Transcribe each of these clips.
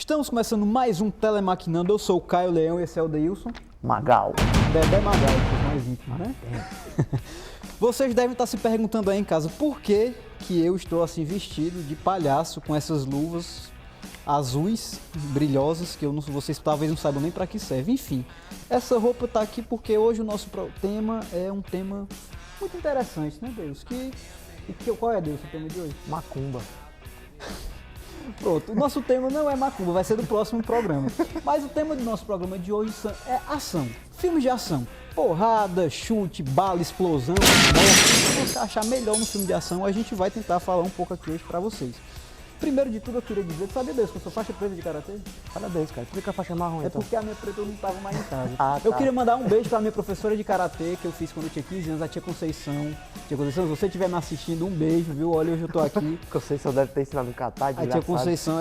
Estamos começando mais um Telemaquinando. Eu sou o Caio Leão e esse é o Deilson Magal. Dedé Magal, que é mais íntimo, né? Vocês devem estar se perguntando aí em casa por que eu estou assim vestido de palhaço com essas luvas azuis, brilhosas, que vocês talvez não saibam nem para que serve. Enfim, essa roupa está aqui porque hoje o nosso tema é um tema muito interessante, né, Deus? Qual é, Deus, o tema de hoje? Macumba. Pronto, o nosso tema não é macumba, vai ser do próximo programa. Mas o tema do nosso programa de hoje é ação. Filmes de ação. Porrada, chute, bala, explosão, morte. Se você achar melhor no filme de ação, a gente vai tentar falar um pouco aqui hoje pra vocês. Primeiro de tudo, eu queria dizer, sabia Deus que eu sou faixa preta de karatê? Parabéns, cara. Por que a faixa marrom, É então? porque a minha preta eu não estava mais em casa. Ah, Eu tá. queria mandar um beijo pra minha professora de karatê, que eu fiz quando eu tinha 15 anos, a tia Conceição. Tia Conceição, se você estiver me assistindo, um beijo, viu? Olha, hoje eu tô aqui. Conceição deve ter ensinado um catar de A tia Conceição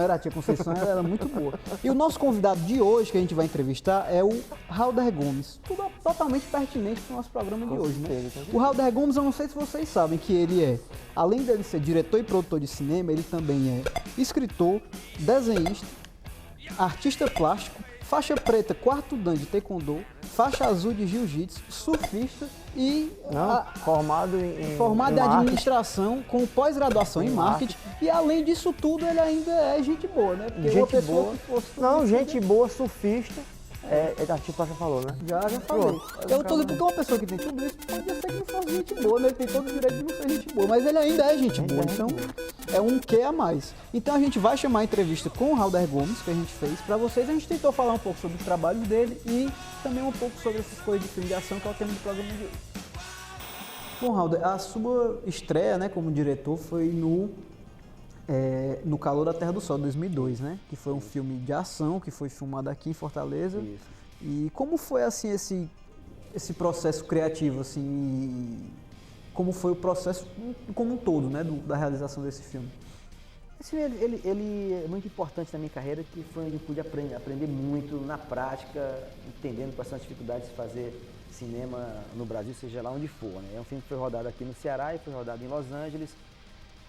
era muito boa. E o nosso convidado de hoje, que a gente vai entrevistar, é o Halder Gomes. Tudo totalmente pertinente para o nosso programa de hoje, né? O Halder Gomes, eu não sei se vocês sabem que ele é, além dele ser diretor e produtor de cinema, ele também é escritor, desenhista, artista plástico, faixa preta, quarto dan de taekwondo, faixa azul de jiu-jitsu, surfista e formado em administração com pós-graduação em marketing. E além disso tudo, ele ainda é gente boa, né? Porque uma pessoa que fosse gente boa, surfista. Tipo você falou, né? Já falei. Eu tô dizendo porque uma pessoa que tem tudo isso pode ser que não fosse gente boa, né? Ele tem todo o direito de não ser gente boa, mas ele ainda é gente boa, então é um quê a mais. Então a gente vai chamar a entrevista com o Halder Gomes, que a gente fez pra vocês. A gente tentou falar um pouco sobre os trabalhos dele e também um pouco sobre essas coisas de filme de ação, que é o tema do programa de hoje. Bom, Halder, a sua estreia, né, como diretor foi no Calor da Terra do Sol, 2002, né? Que foi um filme de ação, que foi filmado aqui em Fortaleza. Isso. E como foi, assim, esse processo criativo, assim, como foi o processo como um todo, né, da realização desse filme? Esse filme, ele é muito importante na minha carreira, que foi onde eu pude aprender muito na prática, entendendo quais são as dificuldades de fazer cinema no Brasil, seja lá onde for, né? É um filme que foi rodado aqui no Ceará e foi rodado em Los Angeles.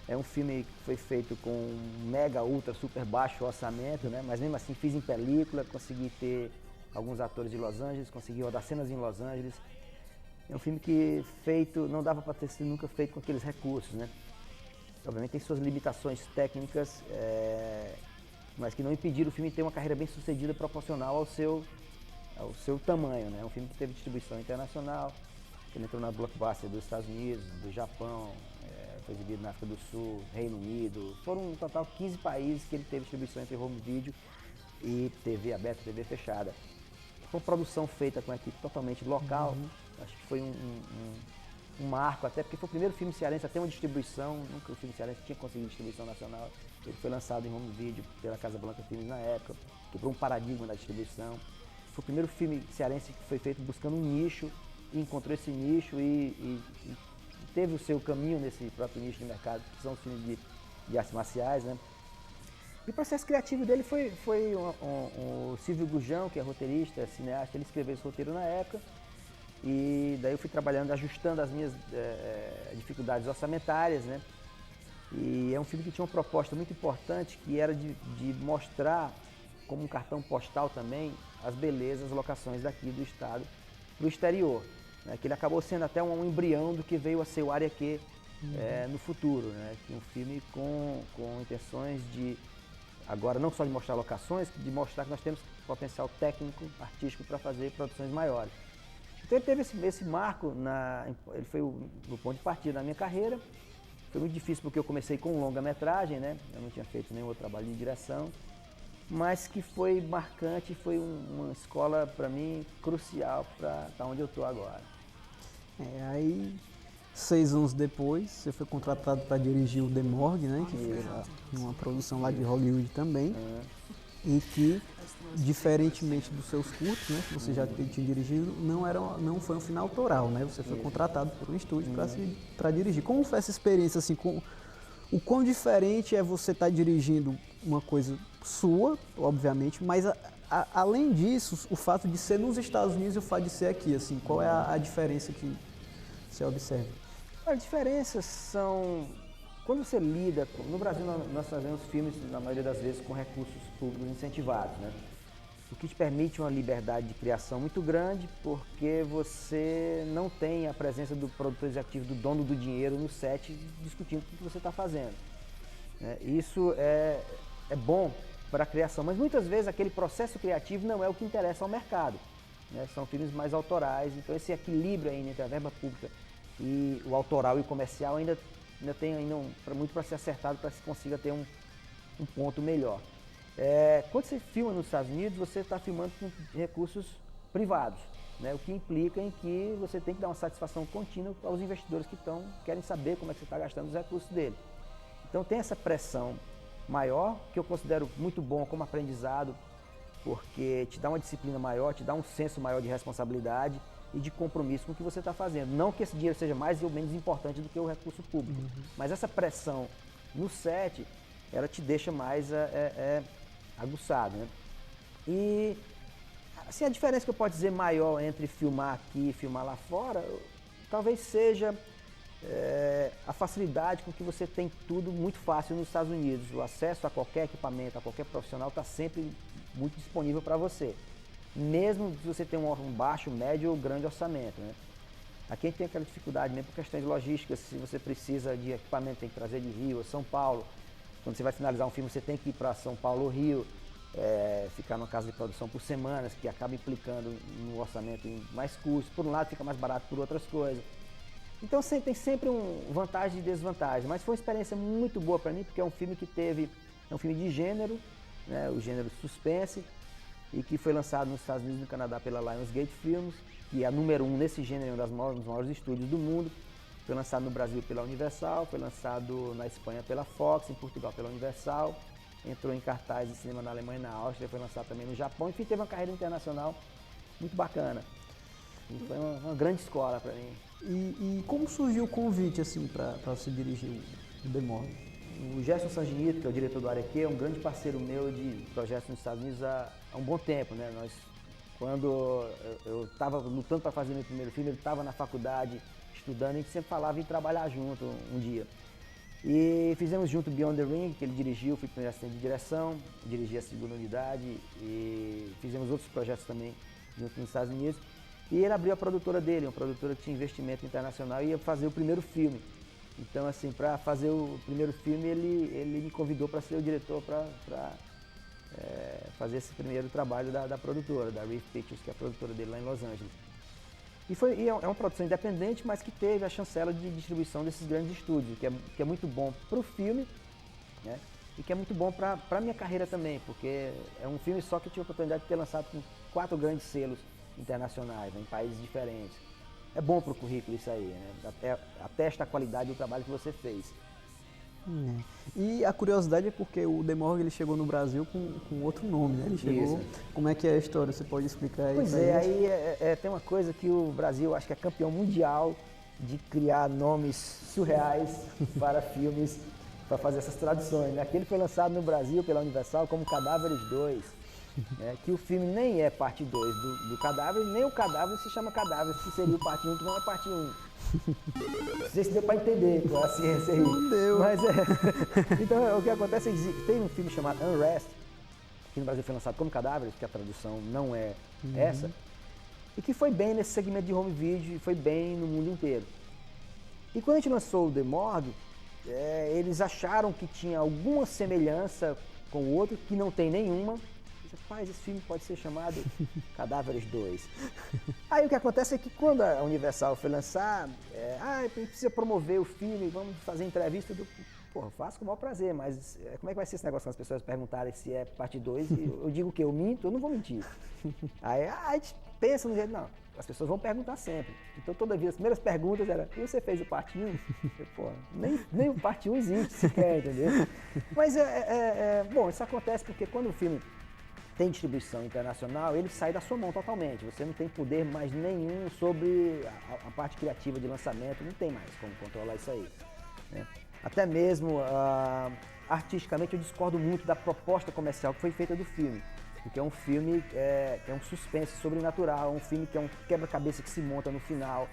É um filme que foi feito com um mega, ultra, super baixo orçamento, né? Mas mesmo assim fiz em película, consegui ter alguns atores de Los Angeles, consegui rodar cenas em Los Angeles. É um filme que não dava para ter sido nunca feito com aqueles recursos, né? Obviamente tem suas limitações técnicas, mas que não impediram o filme ter uma carreira bem sucedida proporcional ao seu tamanho, né? É um filme que teve distribuição internacional, ele entrou na Blockbuster dos Estados Unidos, do Japão, foi exibido na África do Sul, Reino Unido. Foram um total 15 países que ele teve distribuição entre home video e TV aberta, TV fechada. Foi uma produção feita com uma equipe totalmente local. Acho que foi um marco, até porque foi o primeiro filme cearense a ter uma distribuição. Nunca o filme cearense tinha conseguido distribuição nacional. Ele foi lançado em home video pela Casa Blanca Filmes na época, quebrou um paradigma da distribuição. Foi o primeiro filme cearense que foi feito buscando um nicho, e encontrou esse nicho e teve o seu caminho nesse próprio nicho de mercado, que são os filmes de artes marciais, né? E o processo criativo dele foi o Silvio Gurjão, que é roteirista, cineasta, ele escreveu esse roteiro na época, e daí eu fui trabalhando, ajustando as minhas dificuldades orçamentárias, né? E é um filme que tinha uma proposta muito importante, que era de mostrar, como um cartão postal também, as belezas, as locações daqui do estado para o exterior. Que ele acabou sendo até um embrião do que veio a ser o Área Q no futuro, né? Que é um filme com intenções de, agora não só de mostrar locações, de mostrar que nós temos potencial técnico, artístico para fazer produções maiores. Então ele teve esse marco, ele foi o ponto de partida da minha carreira. Foi muito difícil porque eu comecei com longa-metragem, né? Eu não tinha feito nenhum outro trabalho de direção, mas que foi marcante, foi uma escola para mim crucial para estar onde eu estou agora. Aí 6 anos depois, você foi contratado para dirigir o The Morgue, né? Que foi uma produção lá de Hollywood também. E que, diferentemente dos seus curtos, né? Que você já tinha dirigido, não foi um filme autoral, né? Você foi contratado por um estúdio para dirigir. Como foi essa experiência, assim, o quão diferente é você estar dirigindo uma coisa sua, obviamente, mas além disso, o fato de ser nos Estados Unidos e o fato de ser aqui, assim, qual é a diferença que você observa? As diferenças são quando você lida, no Brasil nós fazemos filmes, na maioria das vezes, com recursos públicos incentivados, né? O que te permite uma liberdade de criação muito grande, porque você não tem a presença do produtor executivo, do dono do dinheiro no set, discutindo o que você está fazendo. Isso é bom para a criação, mas muitas vezes aquele processo criativo não é o que interessa ao mercado. Né? São filmes mais autorais, então esse equilíbrio ainda entre a verba pública e o autoral e o comercial ainda tem muito para ser acertado, para que se consiga ter um ponto melhor. Quando você filma nos Estados Unidos, você está filmando com recursos privados, né? O que implica em que você tem que dar uma satisfação contínua aos investidores que querem saber como é que você está gastando os recursos dele. Então tem essa pressão maior, que eu considero muito bom como aprendizado, porque te dá uma disciplina maior, te dá um senso maior de responsabilidade e de compromisso com o que você está fazendo. Não que esse dinheiro seja mais ou menos importante do que o recurso público, mas essa pressão no set, ela te deixa mais aguçado, né? E assim, a diferença que eu posso dizer maior entre filmar aqui e filmar lá fora, talvez seja a facilidade com que você tem tudo muito fácil nos Estados Unidos. O acesso a qualquer equipamento, a qualquer profissional está sempre muito disponível para você. Mesmo se você tem um baixo, médio ou grande orçamento, né? Aqui a gente tem aquela dificuldade mesmo por questões logísticas. Se você precisa de equipamento, tem que trazer de Rio ou São Paulo. Quando você vai finalizar um filme, você tem que ir para São Paulo ou Rio, ficar numa casa de produção por semanas, que acaba implicando no orçamento em mais custos. Por um lado fica mais barato por outras coisas. Então tem sempre vantagem e desvantagem, mas foi uma experiência muito boa para mim, porque é um filme é um filme de gênero, né, o gênero suspense, e que foi lançado nos Estados Unidos e no Canadá pela Lionsgate Films, que é a número 1 nesse gênero, um dos maiores estúdios do mundo. Foi lançado no Brasil pela Universal, foi lançado na Espanha pela Fox, em Portugal pela Universal, entrou em cartaz de cinema na Alemanha e na Áustria, foi lançado também no Japão, enfim, teve uma carreira internacional muito bacana. E foi uma grande escola para mim. E como surgiu o convite assim, para você dirigir o Demorge? O Gerson Sanginito, que é o diretor do Arequê, é um grande parceiro meu de projetos nos Estados Unidos há um bom tempo, né? Quando eu estava lutando para fazer meu primeiro filme, ele estava na faculdade estudando, a gente sempre falava em trabalhar junto um dia. E fizemos junto Beyond the Ring, que ele dirigiu, fui primeiro assistente de direção, dirigi a segunda unidade e fizemos outros projetos também junto nos Estados Unidos. E ele abriu a produtora dele, uma produtora que tinha investimento internacional e ia fazer o primeiro filme. Então, assim, para fazer o primeiro filme, ele me convidou para ser o diretor para fazer esse primeiro trabalho da produtora, da Reef Pictures, que é a produtora dele lá em Los Angeles. E é uma produção independente, mas que teve a chancela de distribuição desses grandes estúdios, que é muito bom para o filme, né? E que é muito bom para a minha carreira também, porque é um filme só que eu tive a oportunidade de ter lançado com 4 grandes selos internacionais, né, em países diferentes. É bom para o currículo isso aí, né? Atesta a qualidade do trabalho que você fez. E a curiosidade é porque o Demorge ele chegou no Brasil com outro nome, né? Ele chegou. Isso. Como é que é a história? Você pode explicar aí? Pois é, aí tem uma coisa que o Brasil acho que é campeão mundial de criar nomes surreais para filmes, para fazer essas traduções, né? Aquele foi lançado no Brasil pela Universal como Cadáveres 2, né? Que o filme nem é parte 2 do Cadáver, nem o Cadáver se chama Cadáver, que seria o parte 1, que não é parte 1. Não sei se deu para entender com a ciência aí. Não deu. Mas então o que acontece é que tem um filme chamado Unrest, que no Brasil foi lançado como Cadáveres, que a tradução não é essa, e que foi bem nesse segmento de home video e foi bem no mundo inteiro. E quando a gente lançou o Demorge, eles acharam que tinha alguma semelhança com o outro, que não tem nenhuma. Rapaz, esse filme pode ser chamado Cadáveres 2. Aí o que acontece é que quando a Universal foi lançar, a gente precisa promover o filme, vamos fazer entrevista Porra, faço com o maior prazer, mas como é que vai ser esse negócio quando as pessoas perguntarem se é parte 2? E eu digo o quê? Eu minto? Eu não vou mentir. Aí a gente pensa no jeito, não, as pessoas vão perguntar sempre. Então toda vez, as primeiras perguntas eram, e você fez o parte 1? Pô, nem o parte 1 existe sequer, entendeu? Mas bom, isso acontece porque quando o filme tem distribuição internacional, ele sai da sua mão totalmente. Você não tem poder mais nenhum sobre a parte criativa de lançamento, não tem mais como controlar isso aí, né? Até mesmo, artisticamente, eu discordo muito da proposta comercial que foi feita do filme. Porque é um filme que é um suspense sobrenatural, um filme que é um quebra-cabeça que se monta no final.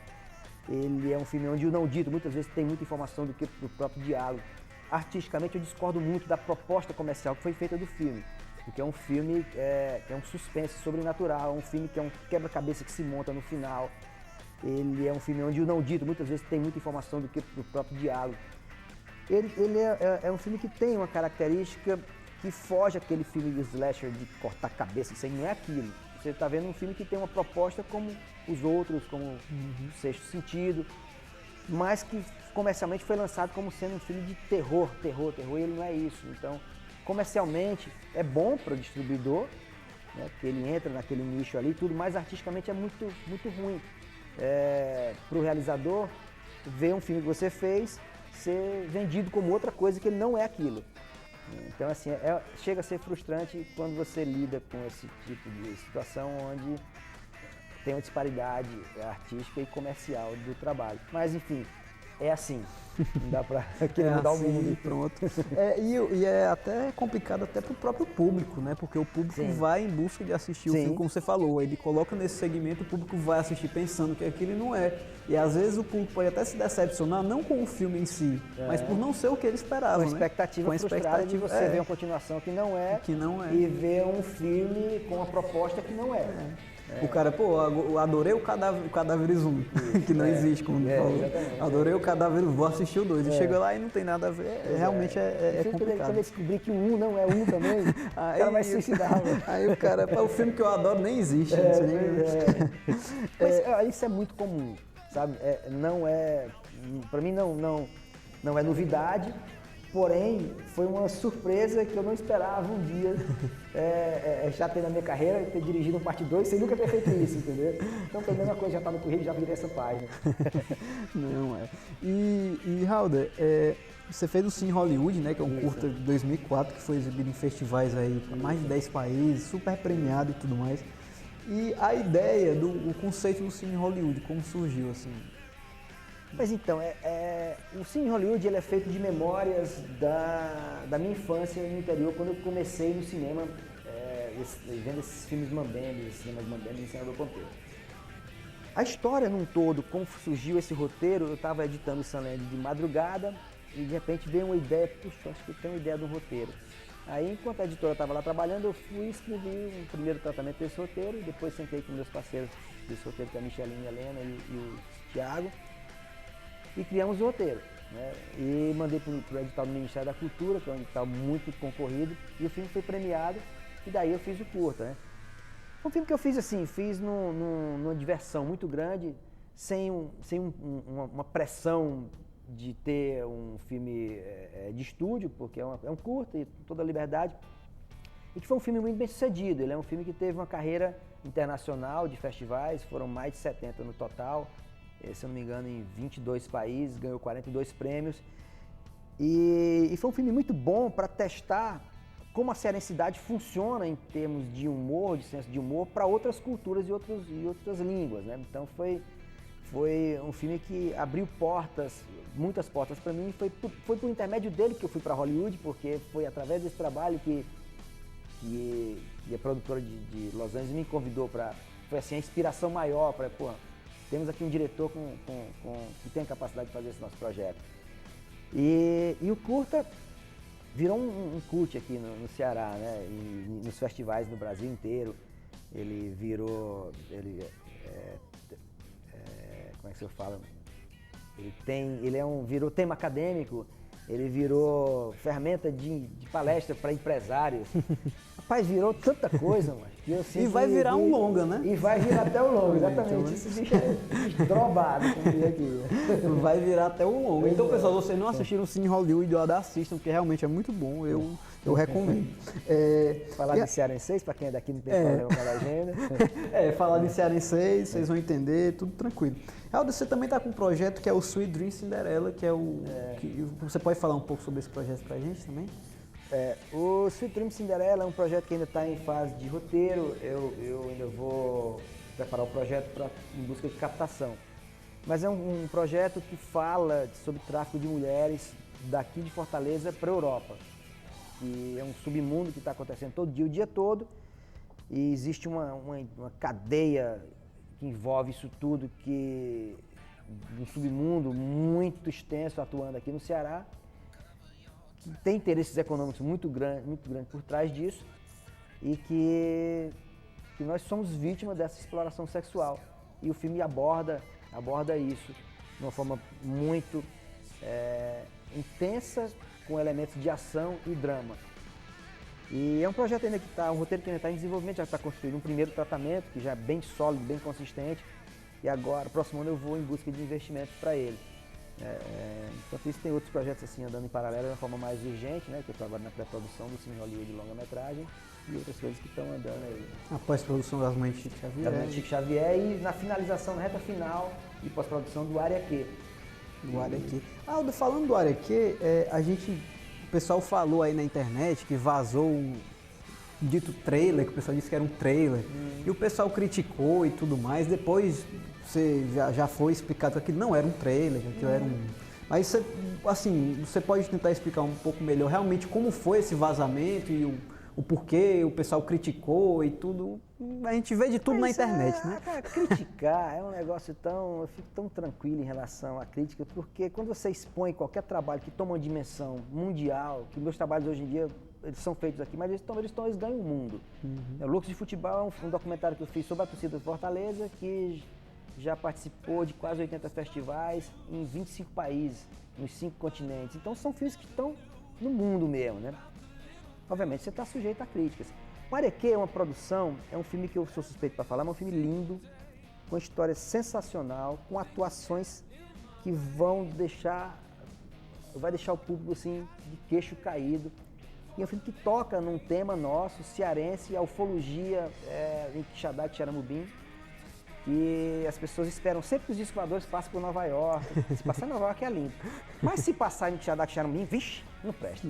Ele é um filme onde o não dito muitas vezes tem muita informação do que o próprio diálogo. artisticamente eu discordo muito da proposta comercial que foi feita do filme. Porque é um filme que é um suspense sobrenatural, é um filme que é um quebra-cabeça que se monta no final. Ele é um filme onde o não dito muitas vezes tem muita informação do que do próprio diálogo. Ele é um filme que tem uma característica que foge aquele filme de slasher de cortar cabeça, isso aí não é aquilo. Você está vendo um filme que tem uma proposta como os outros, como o Sexto Sentido, mas que comercialmente foi lançado como sendo um filme de terror, e ele não é isso. Então, comercialmente é bom para o distribuidor, né, porque ele entra naquele nicho ali, tudo, mas artisticamente é muito, muito ruim. Para o realizador, ver um filme que você fez ser vendido como outra coisa que ele não é aquilo. Então, assim, chega a ser frustrante quando você lida com esse tipo de situação onde tem uma disparidade artística e comercial do trabalho. Mas, enfim, é assim. Não dá pra querer mudar assim, o mundo. Pronto. E é até complicado até pro próprio público, né? Porque o público Sim. vai em busca de assistir o filme, como você falou. Ele coloca nesse segmento, o público vai assistir pensando que aquilo não é. E às vezes o público pode até se decepcionar, não com o filme em si, mas por não ser o que ele esperava. Com a expectativa frustrada de você ver uma continuação que não é, e ver um filme com uma proposta que não é. O cara, pô, eu adorei o Cadáveres 1, que não existe, como falou. Exatamente. Adorei o Cadáveres 1, vou assistir o 2. E chega lá e não tem nada a ver. Realmente é complicado. Quando ele descobrir que o 1 não é 1 também, o cara vai se suicidar. Aí o cara, o filme que eu adoro nem existe. Mas isso é muito comum, sabe? Pra mim não é novidade. Porém, foi uma surpresa que eu não esperava um dia já ter na minha carreira, ter dirigido um parte 2 sem nunca ter feito isso, entendeu? Então, foi a mesma coisa, já está no currículo, já virei essa página. Não é. E Halder, você fez o Cine Hollywood, né, que é um curta de 2004, que foi exibido em festivais aí para mais de 10 países, super premiado e tudo mais. E a ideia, o conceito do Cine Hollywood, como surgiu, assim? Mas então, o Cine Hollywood ele é feito de memórias da minha infância no interior, quando eu comecei no cinema, vendo esses filmes mambembes, esses cinemas mambembes em Senador Pompeiro. A história num todo, como surgiu esse roteiro, eu estava editando o Sunland de madrugada e de repente veio uma ideia, puxa, acho que eu tenho uma ideia de um roteiro. Aí, enquanto a editora estava lá trabalhando, eu fui escrever um primeiro tratamento desse roteiro, depois sentei com meus parceiros desse roteiro, que é a Micheline, a Helena e o Thiago, e criamos o roteiro, né? E mandei para o edital do Ministério da Cultura, que é um edital muito concorrido, e o filme foi premiado, e daí eu fiz o curta, né? Um filme que eu fiz assim, numa diversão muito grande, sem uma pressão de ter um filme de estúdio, porque é um curta e toda a liberdade, e que foi um filme muito bem sucedido. Ele é um filme que teve uma carreira internacional de festivais, foram mais de 70 no total, se eu não me engano, em 22 países, ganhou 42 prêmios. E foi um filme muito bom para testar como a cearensidade funciona em termos de humor, de senso de humor, para outras culturas e outras línguas, né? Então foi um filme que abriu muitas portas para mim, e foi por intermédio dele que eu fui para Hollywood, porque foi através desse trabalho que a produtora de Los Angeles me convidou para... Foi assim, a inspiração maior para... Temos aqui um diretor que tem a capacidade de fazer esse nosso projeto. E o curta virou um cult aqui no Ceará, né? E nos festivais no Brasil inteiro. Ele virou... como é que se fala? Virou tema acadêmico, ele virou ferramenta de palestra para empresários. Rapaz, virou tanta coisa, mano. E vai virar um longa, né? E vai virar até um longa, exatamente. Esse bicho é drobado, como diz aqui. Vai virar até um longa. Então, pessoal, vocês não assistiram o Cine Hollywood, assistam, porque realmente é muito bom, eu recomendo. Falar de cearenseis, para quem é daqui não tem problema com a agenda. Falar de cearenseis, vocês vão entender, tudo tranquilo. Halder, você também está com um projeto que é o Sweet Dream Cinderella, que é você pode falar um pouco sobre esse projeto pra gente também? O Sweet Dream Cinderella é um projeto que ainda está em fase de roteiro. Eu ainda vou preparar o projeto em busca de captação. Mas é um projeto que fala sobre tráfico de mulheres daqui de Fortaleza para a Europa. Que é um submundo que está acontecendo todo dia, o dia todo. E existe uma cadeia que envolve isso tudo, um submundo muito extenso atuando aqui no Ceará. tem interesses econômicos muito grande por trás disso e que nós somos vítimas dessa exploração sexual. E o filme aborda isso de uma forma muito intensa, com elementos de ação e drama. E é um projeto ainda que está, um roteiro que ainda está em desenvolvimento, já está construído um primeiro tratamento, que já é bem sólido, bem consistente, e agora, próximo ano, eu vou em busca de investimentos para ele. Enquanto isso, tem outros projetos assim andando em paralelo de uma forma mais urgente, né, que eu trabalho na pré-produção do Cine Hollywood de longa-metragem, e outras coisas que estão andando aí. A pós-produção das Mães de Chico Xavier. Das Mães de Chico Xavier e na finalização, na reta final e pós-produção do Área Q. Do Área Q. Falando do Área Q, o pessoal falou aí na internet que vazou um dito trailer, que o pessoal disse que era um trailer, e o pessoal criticou e tudo mais. Depois você já foi explicado que aquilo não era um trailer, que aquilo era um... Mas você pode tentar explicar um pouco melhor realmente como foi esse vazamento e o porquê o pessoal criticou e tudo. A gente vê de tudo na internet, né? Cara, criticar é um negócio eu fico tão tranquilo em relação à crítica, porque quando você expõe qualquer trabalho que toma uma dimensão mundial, que meus trabalhos hoje em dia eles são feitos aqui, mas eles ganham o mundo. O Loucos de Futebol é um documentário que eu fiz sobre a torcida do Fortaleza, que já participou de quase 80 festivais em 25 países, nos 5 continentes. Então são filmes que estão no mundo mesmo, né? Obviamente você está sujeito a críticas. O Área Q é uma produção, é um filme que eu sou suspeito para falar, mas é um filme lindo, com uma história sensacional, com atuações que vai deixar o público assim, de queixo caído. E é um filme que toca num tema nosso, cearense, a ufologia em Quixadá, Quixeramobim. E as pessoas esperam sempre que os discos voadores passem por Nova York. Se passar em Nova York é lindo. Mas se passar em Quixadá, Quixeramobim, vixe, não presta.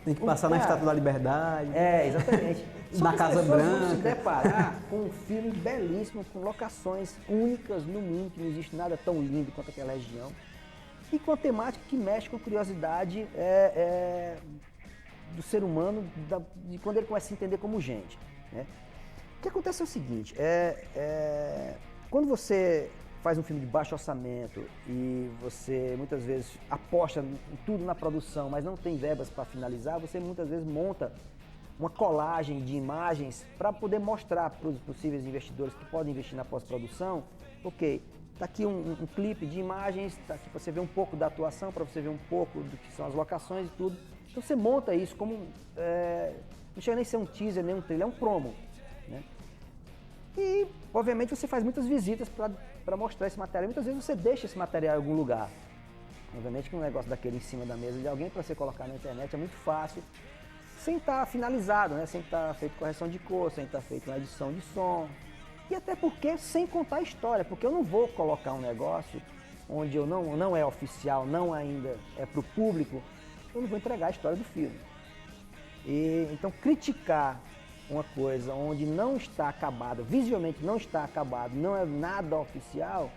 Tem que passar na Estátua da Liberdade. Exatamente. Na Casa Branca. Vão se deparar com um filme belíssimo, com locações únicas no mundo, que não existe nada tão lindo quanto aquela região. E com a temática que mexe com a curiosidade do ser humano, de quando ele começa a se entender como gente, né? O que acontece é o seguinte, quando você faz um filme de baixo orçamento e você muitas vezes aposta em tudo na produção, mas não tem verbas para finalizar, você muitas vezes monta uma colagem de imagens para poder mostrar para os possíveis investidores que podem investir na pós-produção, ok, está aqui um clipe de imagens, está aqui para você ver um pouco da atuação, para você ver um pouco do que são as locações e tudo. Então você monta isso como, não chega nem a ser um teaser, nem um trailer, é um promo, né? E, obviamente, você faz muitas visitas para mostrar esse material. Muitas vezes você deixa esse material em algum lugar. Obviamente que um negócio daquele em cima da mesa de alguém para você colocar na internet é muito fácil, sem estar finalizado, né? Sem estar feito correção de cor, sem estar feito uma edição de som. E até porque sem contar a história, porque eu não vou colocar um negócio onde eu não é oficial, não ainda é para o público, eu não vou entregar a história do filme. E, então, criticar uma coisa onde não está acabada, visivelmente não está acabado, não é nada oficial,